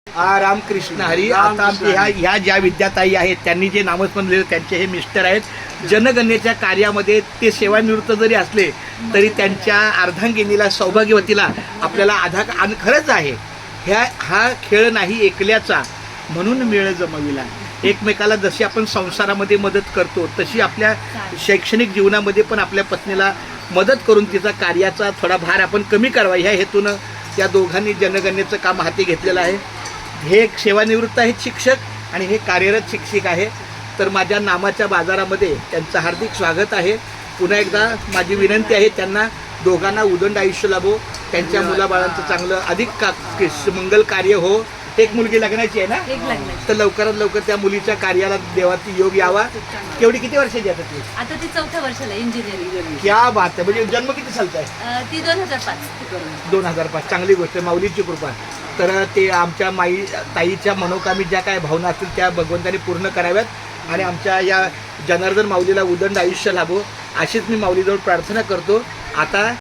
रामकृष्ण हरी. आता आमचे ह्या ज्या विद्याताई आहेत त्यांनी जे नामस्मरण दिले त्यांचे हे मिस्टर आहेत. जनगणनेच्या कार्यामध्ये ते सेवानिवृत्त जरी असले तरी त्यांच्या अर्धांगिनीला सौभाग्यवतीला आपल्याला आणि खरंच आहे हा खेळ नाही एकल्याचा म्हणून मेळ जमविला. एकमेकाला जशी आपण संसारामध्ये मदत करतो तशी आपल्या शैक्षणिक जीवनामध्ये पण आपल्या पत्नीला मदत करून तिचा कार्याचा थोडा भार आपण कमी करावा ह्या हेतूनं या दोघांनी जनगणनेचं काम हाती घेतलेलं आहे. हे एक सेवानिवृत्त आहेत शिक्षक आणि हे कार्यरत शिक्षक आहे. तर माझ्या नामाच्या बाजारामध्ये त्यांचं हार्दिक स्वागत आहे. पुन्हा एकदा माझी विनंती आहे त्यांना दोघांना उदंड आयुष्य लाभो, त्यांच्या मुलाबाळांचं चांगलं अधिक मंगल कार्य हो. एक मुलगी लग्नाची आहे ना, तर लवकरात लवकर त्या मुलीच्या कार्याला देवाचा योग यावा. केवढी किती वर्षाची आता ती? आता ती 4थ्या वर्षाला इंजिनिअरिंग. क्या बात आहे. म्हणजे जन्म किती सालचा आहे? ती 2005. 2005. चांगली गोष्ट आहे, माऊलीची कृपा. तर ते आमच्या ताईच्या मनोकामी ज्या काय भावना असतील त्या भगवंताने पूर्ण कराव्यात आणि आमच्या या जनार्दन माऊलीला उदंड आयुष्य लाभो अशीच मी माऊलीजवळ प्रार्थना करतो. आता